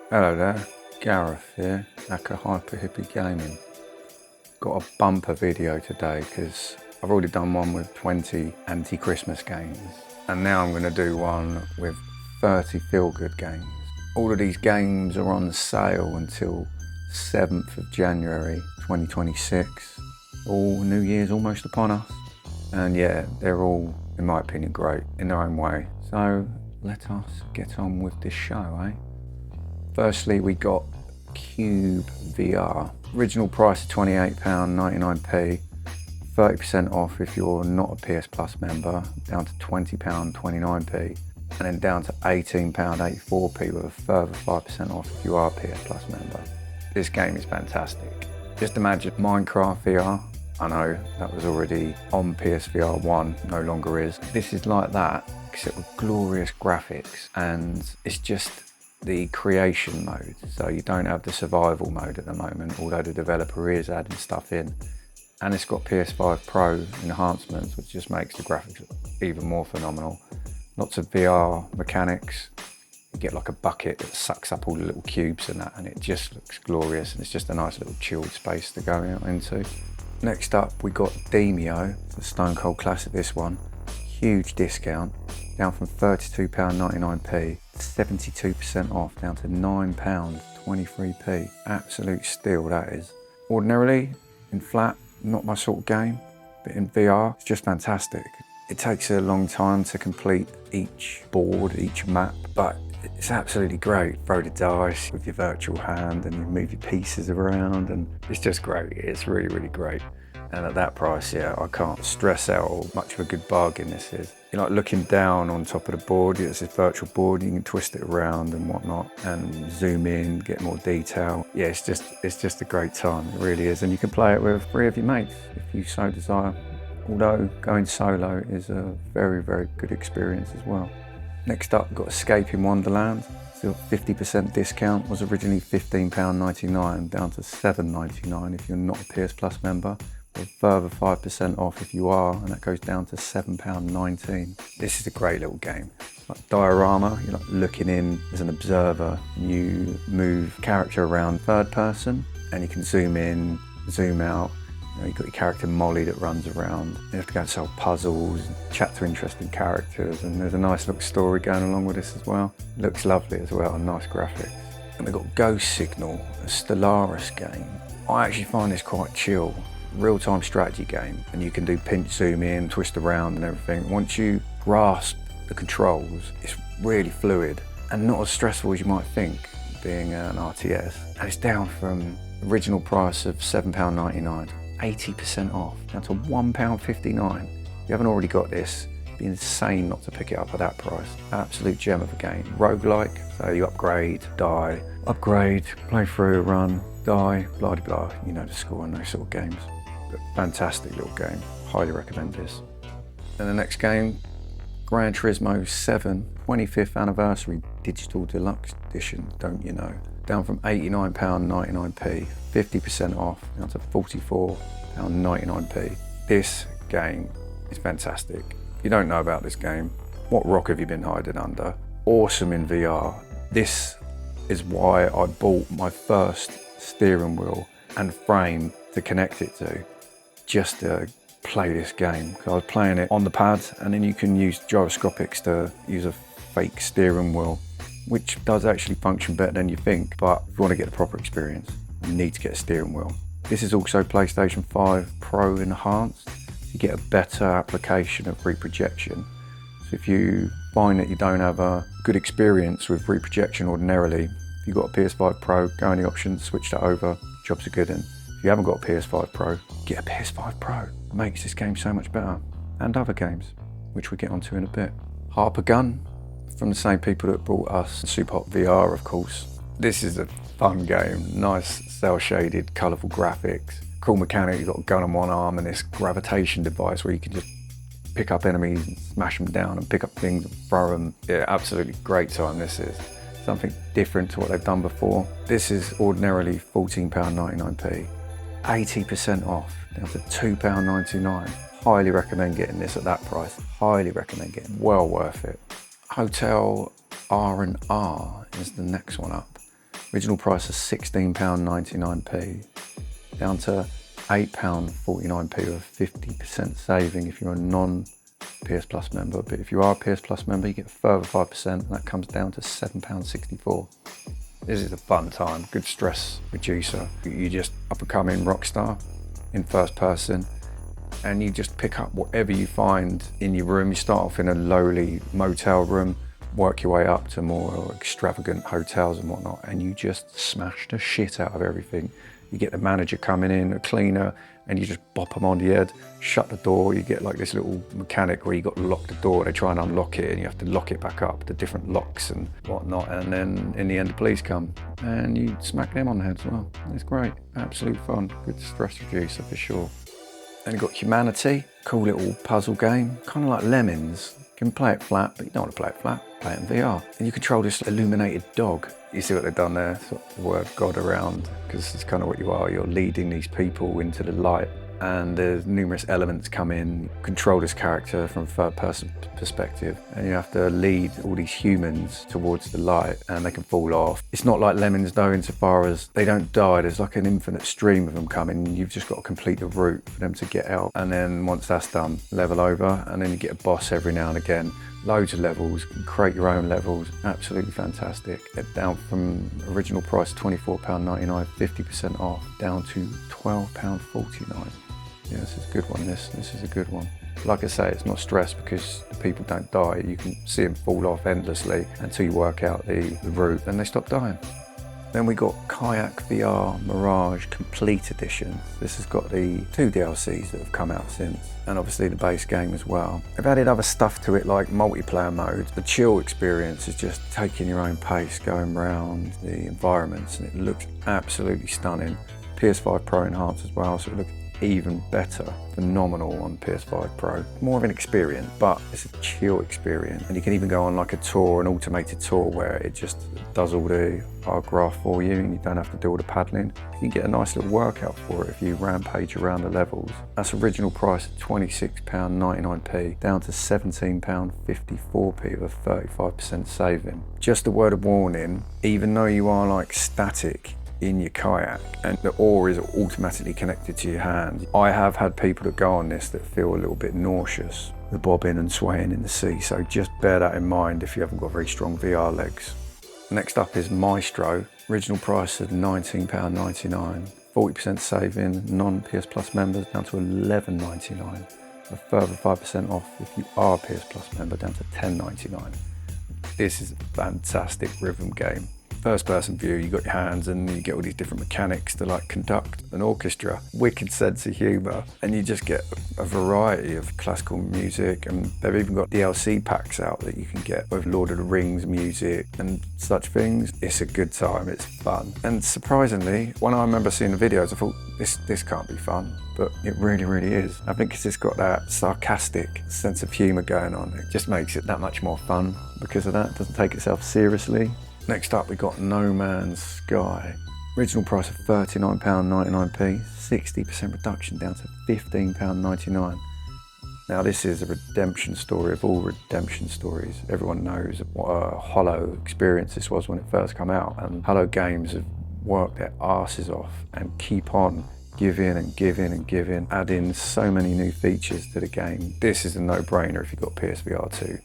Hello there, Gareth here, aka Hyper Hippy Gaming. Got a bumper video today because I've already done one with 20 anti-Christmas games, and now I'm going to do one with 30 feel-good games. All of these games are on sale until 7th of January 2026. All New Year's almost upon us, and yeah, they're all, in my opinion, great in their own way. So let us get on with this show, eh? Firstly, we got Cyube VR. Original price of £28.99p, 30% off if you're not a PS Plus member, down to £20.29p, and then down to £18.84p with a further 5% off if you are a PS Plus member. This game is fantastic. Just imagine Minecraft VR. I know that was already on PSVR 1, no longer is. This is like that, except with glorious graphics, and it's just the creation mode, so you don't have the survival mode at the moment, although the developer is adding stuff in, and it's got PS5 Pro enhancements, which just makes the graphics even more phenomenal. Lots of VR mechanics. You get like a bucket that sucks up all the little cubes and that, and it just looks glorious, and it's just a nice little chilled space to go out into. Next up, we got Demeo. It's a stone cold classic, this one. Huge discount, down from £32.99p, 72% off, down to £9.23p. Absolute steal, that is. Ordinarily, in flat, not my sort of game, but in VR, it's just fantastic. It takes a long time to complete each board, each map, but it's absolutely great. Throw the dice with your virtual hand and you move your pieces around, and it's just great. It's really, really great. And at that price, yeah, I can't stress out how much of a good bargain this is. You're like looking down on top of the board, it's this virtual board, you can twist it around and whatnot, and zoom in, get more detail. Yeah, it's just a great time, it really is. And you can play it with 3 of your mates if you so desire. Although going solo is a very, very good experience as well. Next up, we've got Escape in Wonderland. Still 50% discount, was originally £15.99, down to £7.99 if you're not a PS Plus member. A further 5% off if you are, and that goes down to £7.19. This is a great little game. Like diorama, you're like looking in as an observer. You move character around third person, and you can zoom in, zoom out. You know, you've got your character Molly that runs around. You have to go and solve puzzles, chat to interesting characters, and there's a nice little story going along with this as well. It looks lovely as well, and nice graphics. And we've got Ghost Signal, a Stellaris game. I actually find this quite chill. Real-time strategy game, and you can do pinch zoom in, twist around and everything. Once you grasp the controls, it's really fluid and not as stressful as you might think, being an RTS. And it's down from original price of £7.99, 80% off, down to £1.59. If you haven't already got this, it'd be insane not to pick it up at that price. Absolute gem of a game. Roguelike, so you upgrade, die, upgrade, play through, run, die, blah de blah. You know the score on those sort of games. But fantastic little game, highly recommend this. And the next game, Gran Turismo 7, 25th anniversary digital deluxe edition, don't you know? Down from £89.99p, 50% off, down to £44.99p. This game is fantastic. If you don't know about this game, what rock have you been hiding under? Awesome in VR. This is why I bought my first steering wheel and frame to connect it to, just to play this game. I was playing it on the pad, and then you can use gyroscopics to use a fake steering wheel, which does actually function better than you think, but if you want to get the proper experience, you need to get a steering wheel. This is also PlayStation 5 Pro enhanced. You get a better application of reprojection. So if you find that you don't have a good experience with reprojection ordinarily, if you've got a PS5 Pro, go in the options, switch that over, jobs are good in. If you haven't got a PS5 Pro, get a PS5 Pro. It makes this game so much better. And other games, which we'll get onto in a bit. Harpagun, from the same people that brought us Super VR, of course. This is a fun game, nice cel-shaded, colourful graphics. Cool mechanic, you've got a gun on one arm and this gravitation device where you can just pick up enemies and smash them down and pick up things and throw them. Yeah, absolutely great time this is. Something different to what they've done before. This is ordinarily £14.99p, 80% off, down to £2.99. Highly recommend getting this at that price. Highly recommend getting, well worth it. Hotel R&R is the next one up. Original price of £16.99p, down to £8.49p, or 50% saving if you're a non-PS Plus member. But if you are a PS Plus member, you get a further 5%, and that comes down to £7.64. This is a fun time, good stress reducer. You just up and coming rock star in first person, and you just pick up whatever you find in your room. You start off in a lowly motel room, work your way up to more extravagant hotels and whatnot, and you just smash the shit out of everything. You get the manager coming in, a cleaner, and you just bop them on the head, shut the door. You get like this little mechanic where you got to lock the door, they try and unlock it, and you have to lock it back up, the different locks and whatnot, and then in the end the police come and you smack them on the head as well. It's great, absolute fun, good stress reducer for sure. Then you've got Humanity, cool little puzzle game, kind of like Lemons. You can play it flat, but you don't want to play it flat, play it in VR. And you control this illuminated dog. You see what they've done there, sort of the word God around, because it's kind of what you are. You're leading these people into the light, and there's numerous elements come in. You control this character from a third person perspective, and you have to lead all these humans towards the light, and they can fall off. It's not like Lemons though, insofar as they don't die. There's like an infinite stream of them coming. You've just got to complete the route for them to get out, and then once that's done, level over, and then you get a boss every now and again. Loads of levels, you can create your own levels, absolutely fantastic. Get down from original price £24.99, 50% off, down to £12.49. Yeah, this is a good one, this is a good one. Like I say, it's not stress because the people don't die. You can see them fall off endlessly until you work out the route, and they stop dying. Then we got Kayak VR Mirage Complete Edition. This has got the 2 DLCs that have come out since, and obviously the base game as well. They've added other stuff to it like multiplayer mode. The chill experience is just taking your own pace, going around the environments, and it looks absolutely stunning. PS5 Pro enhanced as well, so it looks even better. Phenomenal on PS5 Pro. More of an experience, but it's a chill experience. And you can even go on like a tour, an automated tour, where it just does all the hard graft for you and you don't have to do all the paddling. You can get a nice little workout for it if you rampage around the levels. That's original price of £26.99p, down to £17.54p with a 35% saving. Just a word of warning, even though you are like static in your kayak and the oar is automatically connected to your hand, I have had people that go on this that feel a little bit nauseous, the bobbing and swaying in the sea, so just bear that in mind if you haven't got very strong VR legs. Next up is Maestro, original price of £19.99, 40% saving, non-PS Plus members down to £11.99, a further 5% off if you are a PS Plus member, down to £10.99. This is a fantastic rhythm game. First person view, you got your hands and you get all these different mechanics to like conduct an orchestra, wicked sense of humour, and you just get a variety of classical music, and they've even got DLC packs out that you can get with Lord of the Rings music and such things. It's a good time, it's fun. And surprisingly, when I remember seeing the videos, I thought this can't be fun, but it really, really is. I think because it's got that sarcastic sense of humour going on, it just makes it that much more fun because of that. It doesn't take itself seriously. Next up, we got No Man's Sky. Original price of £39.99p, 60% reduction down to £15.99. Now this is a redemption story of all redemption stories. Everyone knows what a Hollow experience this was when it first came out, and Hollow Games have worked their arses off and keep on giving and giving and giving, adding so many new features to the game. This is a no-brainer if you've got PSVR2.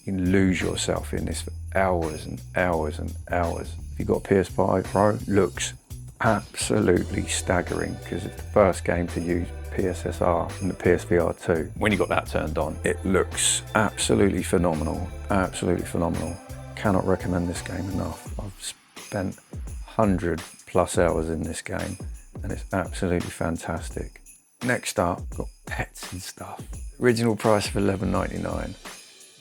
You can lose yourself in this for hours and hours and hours. If you've got a PS5 Pro, looks absolutely staggering because it's the first game to use PSSR in the PSVR2. When you got that turned on, it looks absolutely phenomenal, absolutely phenomenal. Cannot recommend this game enough. I've spent 100+ hours in this game and it's absolutely fantastic. Next up, got pets and stuff. Original price of £11.99.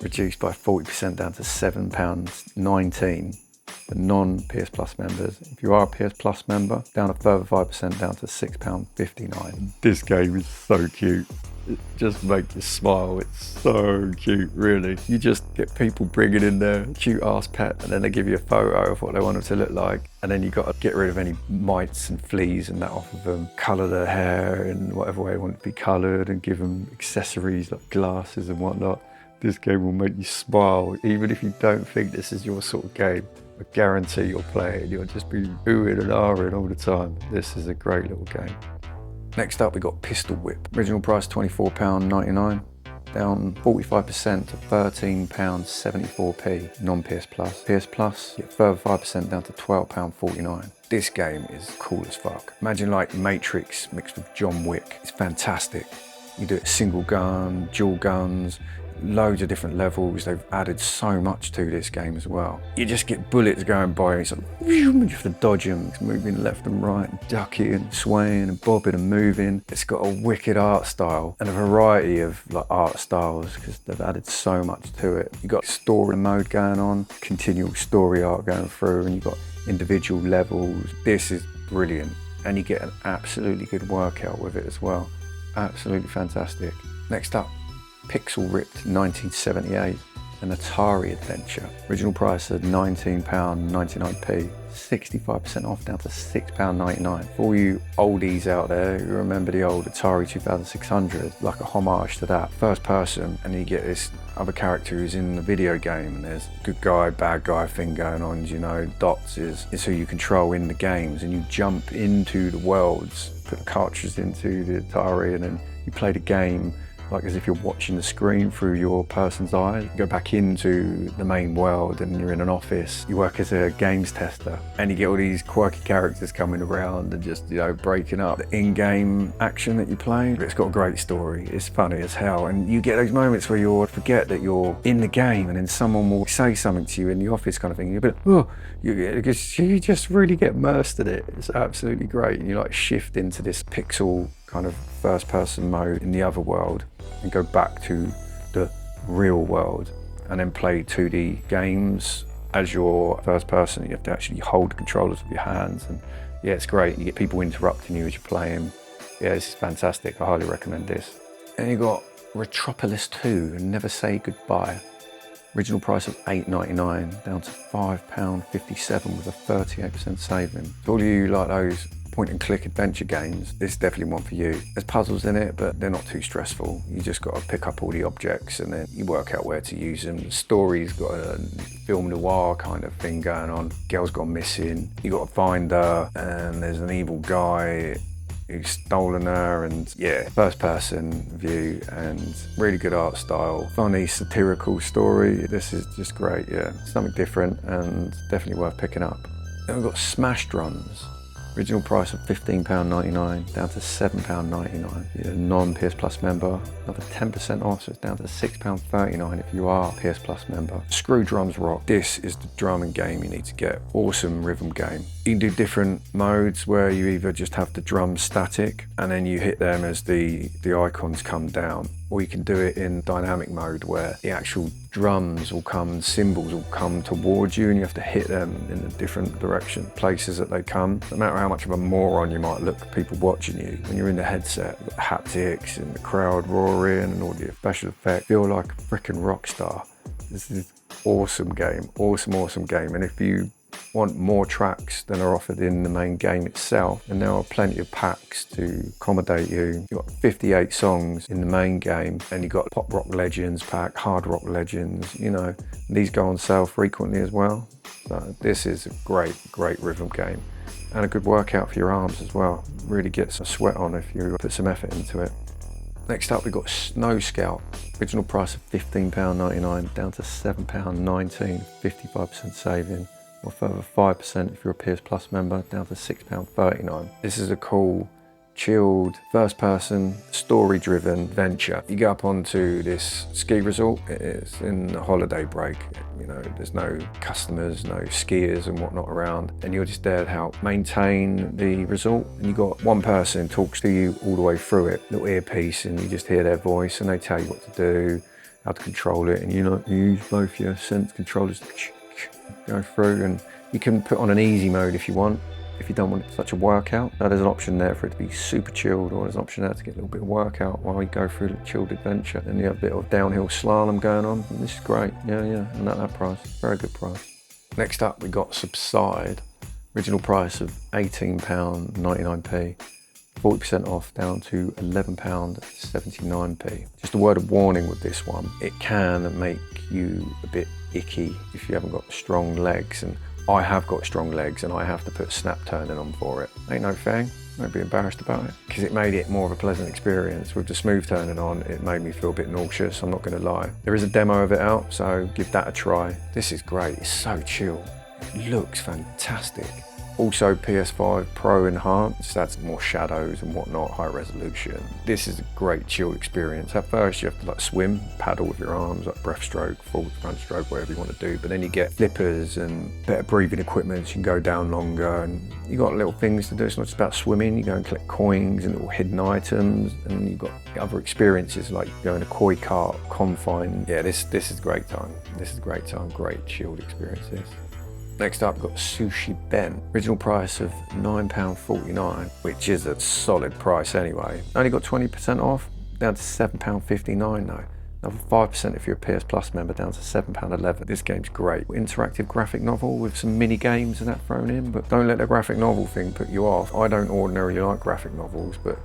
Reduced by 40% down to £7.19 for non-PS Plus members. If you are a PS Plus member, down a further 5% down to £6.59. This game is so cute. It just makes you smile. It's so cute, really. You just get people bringing in their cute ass pet and then they give you a photo of what they want them to look like. And then you got to get rid of any mites and fleas and that off of them. Colour their hair in whatever way they want it to be coloured and give them accessories like glasses and whatnot. This game will make you smile, even if you don't think this is your sort of game. I guarantee you'll play it and you'll just be oohing and ahhing all the time. This is a great little game. Next up, we got Pistol Whip. Original price £24.99. Down 45% to £13.74p non-PS Plus. PS Plus, you get further 5% down to £12.49. This game is cool as fuck. Imagine like Matrix mixed with John Wick. It's fantastic. You do it single gun, dual guns, loads of different levels. They've added so much to this game as well. You just get bullets going by, and you have to dodge them. It's moving left and right, and ducking and swaying and bobbing and moving. It's got a wicked art style and a variety of like art styles because they've added so much to it. You've got story mode going on, continual story arc going through, and you've got individual levels. This is brilliant, and you get an absolutely good workout with it as well. Absolutely fantastic. Next up, Pixel Ripped 1978, an Atari adventure. Original price of £19.99p, 65% off down to £6.99. For all you oldies out there who remember the old Atari 2600, like a homage to that. First person, and you get this other character who's in the video game, and there's good guy, bad guy thing going on, you know. Dots is who you control in the games, and you jump into the worlds, put the cartridges into the Atari, and then you play the game like as if you're watching the screen through your person's eyes. You go back into the main world and you're in an office. You work as a games tester and you get all these quirky characters coming around and just, you know, breaking up the in-game action that you play. It's got a great story. It's funny as hell. And you get those moments where you'll forget that you're in the game and then someone will say something to you in the office kind of thing. You'll be like, oh, you just really get immersed in it. It's absolutely great. And you like shift into this pixel kind of first person mode in the other world and go back to the real world and then play 2D games as your first person. You have to actually hold the controllers with your hands, and yeah, it's great. You get people interrupting you as you're playing. Yeah, this is fantastic. I highly recommend this. And you got Retropolis 2, Never Say Goodbye. Original price of £8.99 down to £5.57 with a 38% saving. For all of you like those point and click adventure games, this is definitely one for you. There's puzzles in it, but they're not too stressful. You just got to pick up all the objects and then you work out where to use them. The story's got a film noir kind of thing going on. Girl's gone missing, you got to find her, and there's an evil guy who's stolen her, and yeah, first person view and really good art style. Funny, satirical story. This is just great, yeah. Something different and definitely worth picking up. Then we've got Smash Drums. Original price of £15.99 down to £7.99. You're a non-PS Plus member, another 10% off, so it's down to £6.39 if you are a PS Plus member. Screw Drums Rock. This is the drumming game you need to get. Awesome rhythm game. You can do different modes where you either just have the drums static and then you hit them as the icons come down, or you can do it in dynamic mode where the actual drums will come, cymbals will come towards you and you have to hit them in a different direction, places that they come. No matter how much of a moron you might look, people watching you, when you're in the headset, you've got haptics and the crowd roaring and all the special effects, feel like a freaking rock star. This is awesome game, awesome game. And if you want more tracks than are offered in the main game itself, and there are plenty of packs to accommodate you. You've got 58 songs in the main game, and you've got Pop Rock Legends pack, Hard Rock Legends, you know, these go on sale frequently as well. So this is a great rhythm game and a good workout for your arms as well. Really gets a sweat on if you put some effort into it. Next up, we've got Snow Scout. Original price of £15.99 down to £7.19, 55% saving. Or further 5% if you're a PS Plus member, down to £6.39. This is a cool, chilled, first-person, story-driven venture. You go up onto this ski resort. It's in a holiday break. You know, there's no customers, no skiers and whatnot around, and you're just there to help maintain the resort. And you got one person talks to you all the way through it, little earpiece, and you just hear their voice, and they tell you what to do, how to control it, and you know, you use both your sense controllers to go through, and you can put on an easy mode if you want, if you don't want such a workout. So there's an option there for it to be super chilled, or there's an option there to get a little bit of workout while you go through the chilled adventure. And you have a bit of downhill slalom going on. And this is great, yeah, and at that price, very good price. Next up, we got Subside. Original price of £18.99p. 40% off down to £11.79p. Just a word of warning with this one, it can make you a bit icky if you haven't got strong legs, and I have got strong legs and I have to put snap turning on for it. Ain't no thing. Don't be embarrassed about it, because it made it more of a pleasant experience. With the smooth turning on, it made me feel a bit nauseous, I'm not going to lie. There is a demo of it out, so give that a try. This is great, it's so chill. It looks fantastic. Also PS5 Pro enhanced, that's more shadows and whatnot, high resolution. This is a great chill experience. At first you have to like swim, paddle with your arms, like breaststroke, forward, front stroke, whatever you want to do. But then you get flippers and better breathing equipment, so you can go down longer, and you got little things to do. It's not just about swimming, you go and collect coins and little hidden items, and you've got other experiences like going to koi cart, confine. Yeah, this is a great time. This is a great time, great chilled experiences. Next up, we've got Sushi Ben. Original price of £9.49, which is a solid price anyway. Only got 20% off, down to £7.59 now. Another 5% if you're a PS Plus member, down to £7.11. This game's great. Interactive graphic novel with some mini games and that thrown in, but don't let the graphic novel thing put you off. I don't ordinarily like graphic novels, but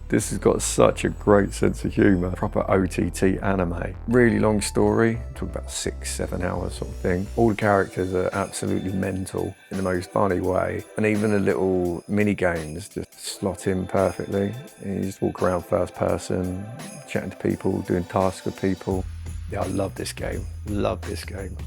this has got such a great sense of humour. Proper OTT anime. Really long story, talk about 6-7 hours sort of thing. All the characters are absolutely mental in the most funny way. And even the little mini games just slot in perfectly. And you just walk around first person, chatting to people, doing tasks with people. Yeah, I love this game. Love this game.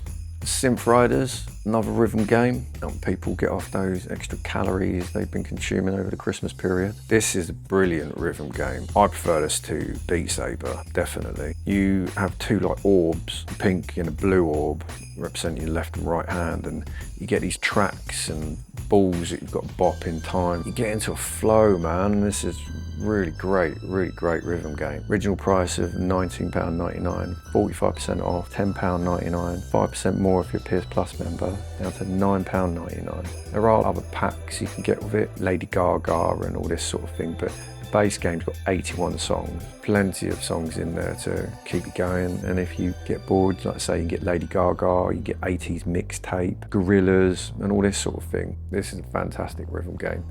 Snyth Riders, another rhythm game. Help people get off those extra calories they've been consuming over the Christmas period. This is a brilliant rhythm game. I prefer this to Beat Saber, definitely. You have two like orbs, a pink and a blue orb, representing your left and right hand, and you get these tracks and balls that you've got to bop in time. You get into a flow, man. This is really great rhythm game. Original price of £19.99, 45% off, £10.99, 5% more if you're a PS Plus member, down to £9.99. There are other packs you can get with it, Lady Gaga and all this sort of thing, but the base game's got 81 songs, plenty of songs in there to keep you going. And if you get bored, like I say, you can get Lady Gaga, you get 80s mixtape, Gorillas and all this sort of thing. This is a fantastic rhythm game.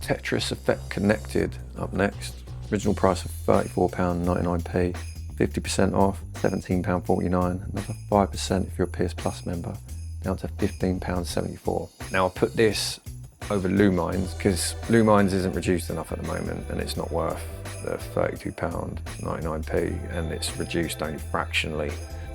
Tetris Effect Connected up next. Original price of £34.99p, 50% off, £17.49, another 5% if you're a PS Plus member, down to £15.74. Now I put this over Lumines because Lumines isn't reduced enough at the moment, and it's not worth the £32.99p, and it's reduced only fractionally,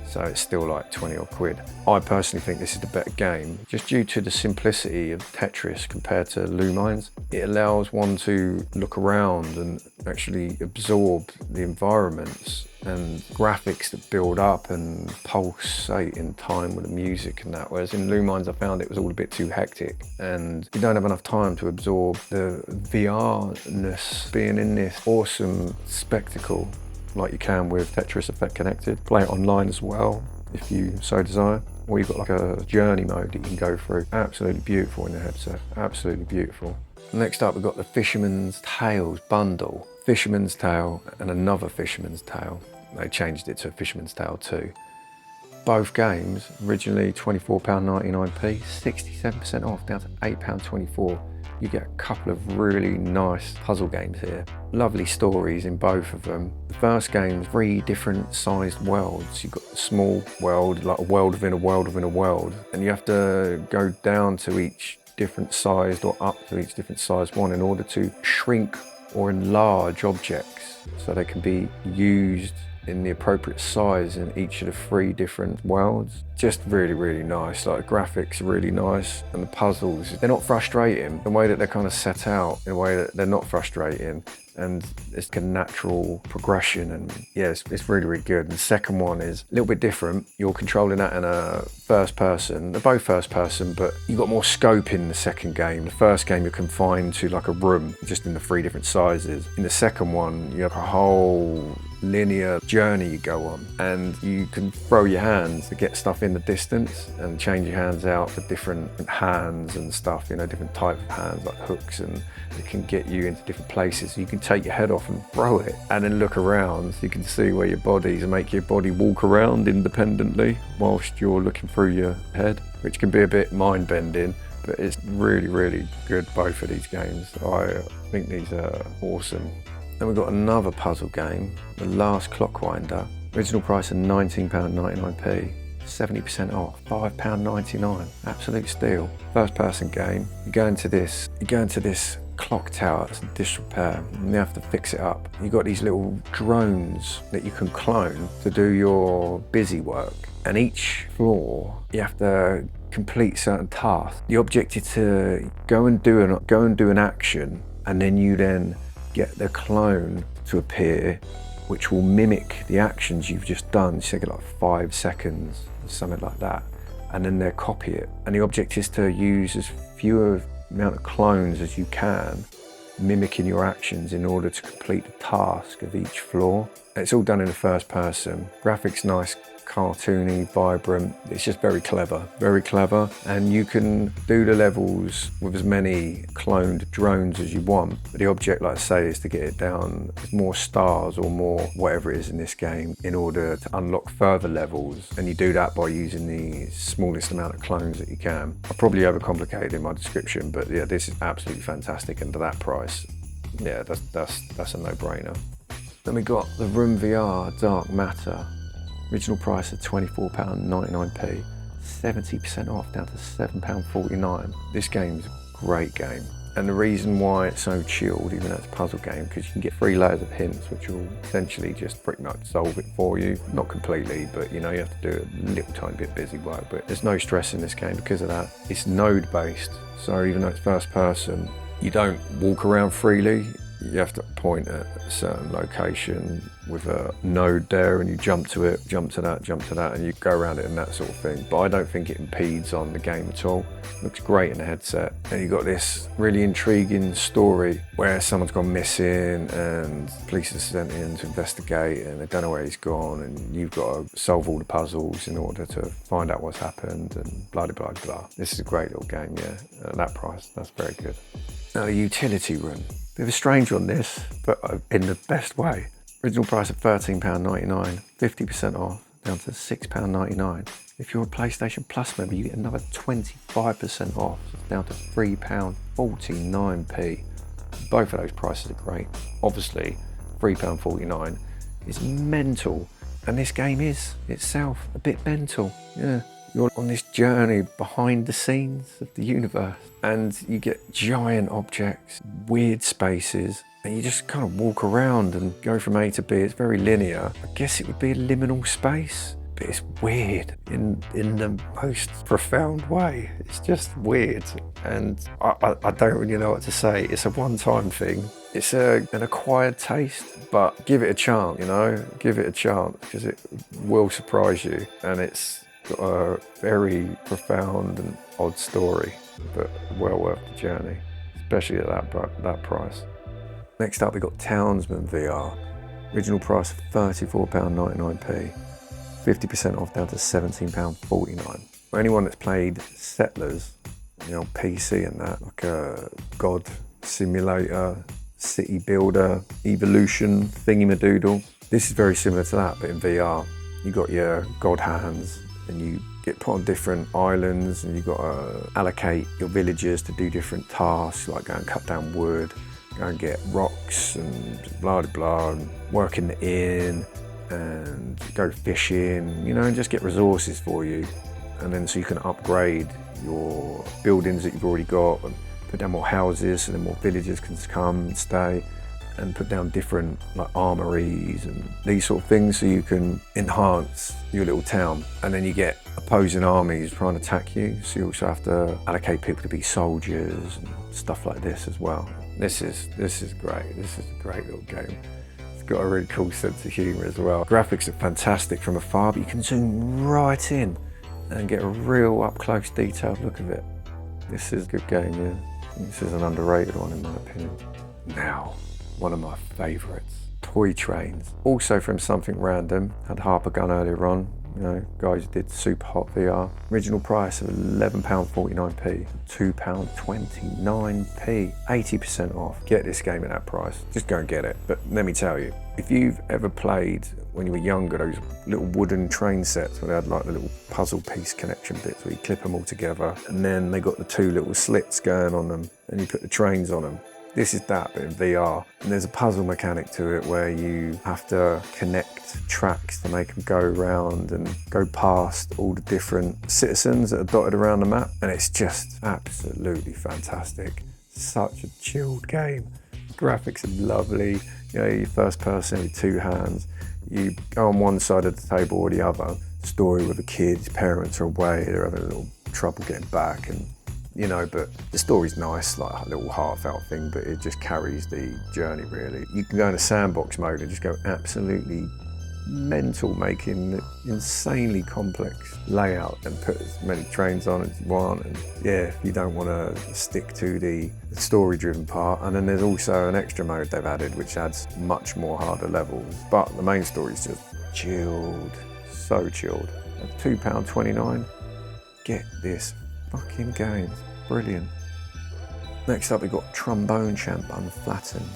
so it's still like 20 odd quid. I personally think this is the better game, just due to the simplicity of Tetris compared to Lumines. It allows one to look around and actually absorb the environments and graphics that build up and pulsate in time with the music and that, whereas in Lumines I found it was all a bit too hectic and you don't have enough time to absorb the VR-ness being in this awesome spectacle like you can with Tetris Effect Connected. Play it online as well if you so desire, or you've got like a journey mode that you can go through. Absolutely beautiful in the headset, absolutely beautiful. Next up we've got the Fisherman's Tales bundle. Fisherman's Tale and another Fisherman's Tale. They changed it to Fisherman's Tale 2. Both games originally £24.99p, 67% off, down to £8.24. You get a couple of really nice puzzle games here. Lovely stories in both of them. The first game's 3 different sized worlds. You've got a small world, like a world within a world within a world, and you have to go down to each different sized or up to each different sized one in order to shrink or enlarge objects so they can be used in the appropriate size in each of the 3 different worlds. Just really nice. Like the graphics are really nice, and the puzzles, they're not frustrating. The way that they're kind of set out, in a way that they're not frustrating, and it's like a natural progression, and yeah, it's really good. And the second one is a little bit different. You're controlling that in a first person. They're both first person, but you've got more scope in the second game. The first game you're confined to like a room, just in the 3 different sizes. In the second one, you have a whole linear journey you go on, and you can throw your hands to get stuff in the distance and change your hands out for different hands and stuff, you know, different type of hands like hooks, and it can get you into different places. You can take your head off and throw it and then look around so you can see where your body is and make your body walk around independently whilst you're looking through your head, which can be a bit mind-bending, but it's really good, both of these games. I think these are awesome. Then we've got another puzzle game, the Last Clockwinder. Original price of £19.99p, 70% off, £5.99, absolute steal. First person game, you go into this clock tower that's in disrepair, and you have to fix it up. You've got these little drones that you can clone to do your busy work, and each floor you have to complete certain tasks. The object is to go and do an action, and then you get the clone to appear, which will mimic the actions you've just done. So you get like 5 seconds, something like that, and then they'll copy it. And the object is to use as few amount of clones as you can, mimicking your actions in order to complete the task of each floor. It's all done in the first person. Graphics nice, cartoony, vibrant. It's just very clever, and you can do the levels with as many cloned drones as you want, but the object, like I say, is to get it down more stars or more whatever it is in this game in order to unlock further levels, and you do that by using the smallest amount of clones that you can. I probably overcomplicated in my description, but yeah, this is absolutely fantastic, and at that price, yeah, that's a no-brainer. Then we got the Room VR Dark Matter. Original price of £24.99p, 70% off down to £7.49. This game's a great game, and the reason why it's so chilled, even though it's a puzzle game, because you can get 3 layers of hints which will essentially just pretty much solve it for you. Not completely, but you know, you have to do a little tiny bit busy work, but there's no stress in this game because of that. It's node based, so even though it's first person, you don't walk around freely. You have to point at a certain location with a node there, and you jump to it, jump to that, and you go around it and that sort of thing. But I don't think it impedes on the game at all. It looks great in the headset. And you've got this really intriguing story where someone's gone missing and police are sent in to investigate, and they don't know where he's gone, and you've got to solve all the puzzles in order to find out what's happened, and blah, blah, blah, blah. This is a great little game, yeah. At that price, that's very good. Now, the utility room. Bit of a strange on this, but in the best way. Original price of £13.99, 50% off, down to £6.99. If you're a PlayStation Plus member, you get another 25% off, so it's down to £3.49p. Both of those prices are great. Obviously, £3.49 is mental, and this game is itself a bit mental, yeah. You're on this journey behind the scenes of the universe, and you get giant objects, weird spaces, and you just kind of walk around and go from A to B. It's very linear. I guess it would be a liminal space, but it's weird in the most profound way. It's just weird, and I don't really know what to say. It's a one-time thing. It's an acquired taste, but give it a chance, you know? Give it a chance, because it will surprise you, and it's got a very profound and odd story, but well worth the journey, especially at that price. Next up, we got Townsmen VR. Original price of £34.99p, 50% off down to £17.49. For anyone that's played Settlers, you know, PC and that, like a god simulator, city builder, evolution thingy-madoodle, this is very similar to that, but in VR. You got your god hands, and you get put on different islands, and you've got to allocate your villagers to do different tasks, like go and cut down wood, go and get rocks and blah blah blah, and work in the inn, and go fishing, you know, and just get resources for you. And then so you can upgrade your buildings that you've already got, and put down more houses so then more villagers can come and stay, and put down different like armories and these sort of things so you can enhance your little town. And then you get opposing armies trying to attack you, so you also have to allocate people to be soldiers and stuff like this as well. This is great. This is a great little game. It's got a really cool sense of humour as well. Graphics are fantastic from afar, but you can zoom right in and get a real up close detailed look of it. This is a good game, yeah. This is an underrated one in my opinion. Now, one of my favourites, Toy Trains. Also from Something Random, had Harpagun earlier on, you know, guys did Super Hot VR. Original price of £11.49p, £2.29p, 80% off. Get this game at that price, just go and get it. But let me tell you, if you've ever played, when you were younger, those little wooden train sets where they had like the little puzzle piece connection bits where you clip them all together, and then they got the 2 little slits going on them, and you put the trains on them. This is that, but in VR. And there's a puzzle mechanic to it where you have to connect tracks to make them go around and go past all the different citizens that are dotted around the map. And it's just absolutely fantastic. Such a chilled game. Graphics are lovely. You know, you're first person with two hands. You go on one side of the table or the other. Story with a kid, his parents are away, they're having a little trouble getting back, and you know, but the story's nice, like a little heartfelt thing, but it just carries the journey really. You can go into sandbox mode and just go absolutely mental, making insanely complex layout and put as many trains on as you want. And yeah, if you don't want to stick to the story driven part. And then there's also an extra mode they've added which adds much more harder levels, but the main story is just chilled, so chilled. At £2.29, get this fucking game, it's brilliant. Next up we've got Trombone Champ Unflattened.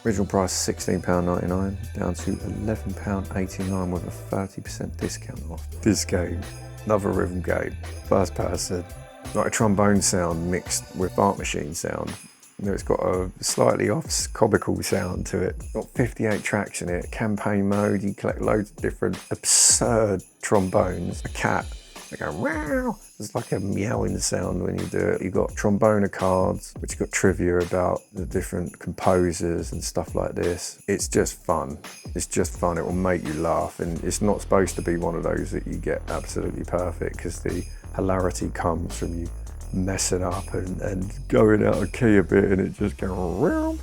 Original price £16.99 down to £11.89 with a 30% discount off. This game, another rhythm game, first person, like a trombone sound mixed with art machine sound. You know, it's got a slightly off comical sound to it. It's got 58 tracks in it, campaign mode, you collect loads of different absurd trombones. A cat, they go wow. There's like a meowing sound when you do it. You've got tromboner cards, which have got trivia about the different composers and stuff like this. It's just fun. It's just fun. It will make you laugh. And it's not supposed to be one of those that you get absolutely perfect, because the hilarity comes from you messing up and going out of key a bit, and it just goes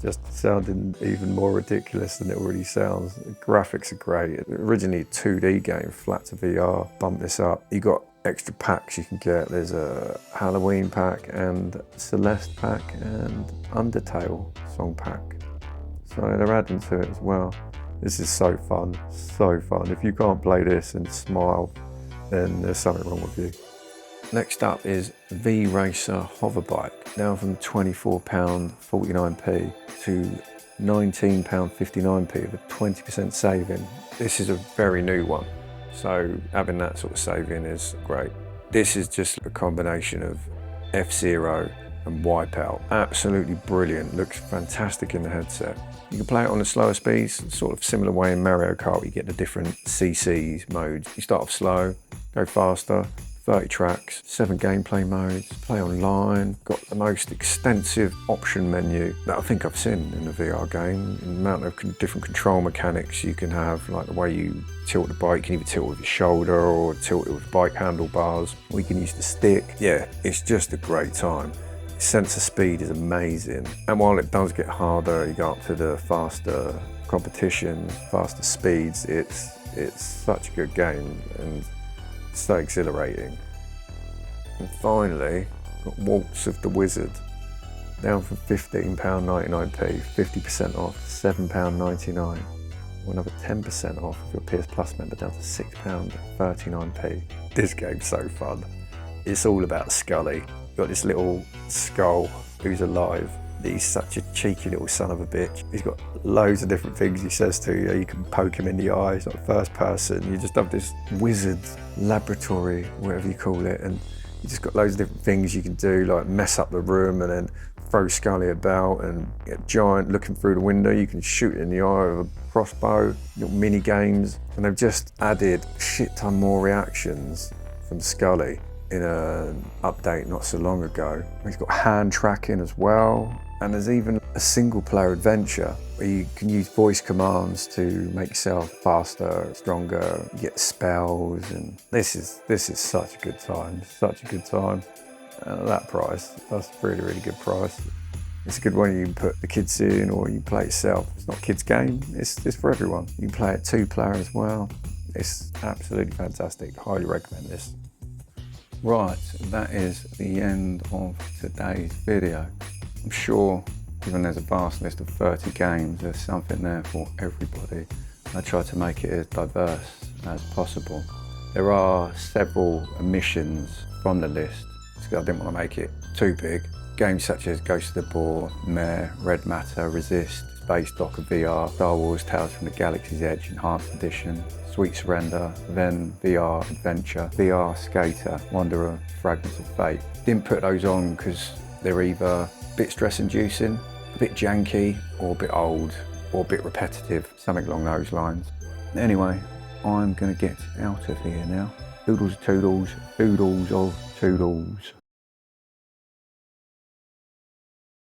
just sounding even more ridiculous than it already sounds. The graphics are great. Originally a 2D game, flat to VR. Bump this up. You got extra packs you can get. There's a Halloween pack and Celeste pack and Undertale song pack. So they're adding to it as well. This is so fun, so fun. If you can't play this and smile, then there's something wrong with you. Next up is V-Racer Hoverbike, down from £24.49p to £19.59p with a 20% saving. This is a very new one, so having that sort of saving is great. This is just a combination of F-Zero and Wipeout. Absolutely brilliant, looks fantastic in the headset. You can play it on the slower speeds, sort of similar way in Mario Kart, you get the different CCs modes. You start off slow, go faster, 30 tracks, 7 gameplay modes, play online, got the most extensive option menu that I think I've seen in a VR game. The amount of different control mechanics you can have, like the way you tilt the bike, you can either tilt it with your shoulder or tilt it with bike handlebars, or you can use the stick. Yeah, it's just a great time. Sense of speed is amazing. And while it does get harder, you go up to the faster competition, faster speeds, it's such a good game and so exhilarating. And finally, got Waltz of the Wizard, down from £15.99p, 50% off, £7.99. Or another 10% off if you're a PS Plus member, down to £6.39p. This game's so fun. It's all about Scully. You've got this little skull who's alive. He's such a cheeky little son of a bitch. He's got loads of different things he says to you. You can poke him in the eye. It's like first person. You just have this wizard laboratory, whatever you call it, and you just got loads of different things you can do, like mess up the room and then throw Scully about, and get a giant looking through the window. You can shoot it in the eye with a crossbow, little mini games. And they've just added a shit ton more reactions from Scully in an update not so long ago. He's got hand tracking as well. And there's even a single player adventure where you can use voice commands to make yourself faster, stronger, you get spells, and this is such a good time, such a good time. And at that price, that's a really, really good price. It's a good one you can put the kids in, or you can play it yourself. It's not a kids game, it's for everyone. You can play it 2-player as well. It's absolutely fantastic, highly recommend this. Right, that is the end of today's video. I'm sure, given there's a vast list of 30 games, there's something there for everybody. I try to make it as diverse as possible. There are several omissions from the list, because I didn't want to make it too big. Games such as Ghost of the Boar, Mare, Red Matter, Resist, Space Docker VR, Star Wars Tales from the Galaxy's Edge Enhanced Edition, Sweet Surrender, Then VR Adventure, VR Skater, Wanderer, Fragments of Fate. Didn't put those on because they're either a bit stress inducing a bit janky or a bit old or a bit repetitive, something along those lines. Anyway, I'm gonna get out of here now. Oodles of Toodles, Oodles of Toodles.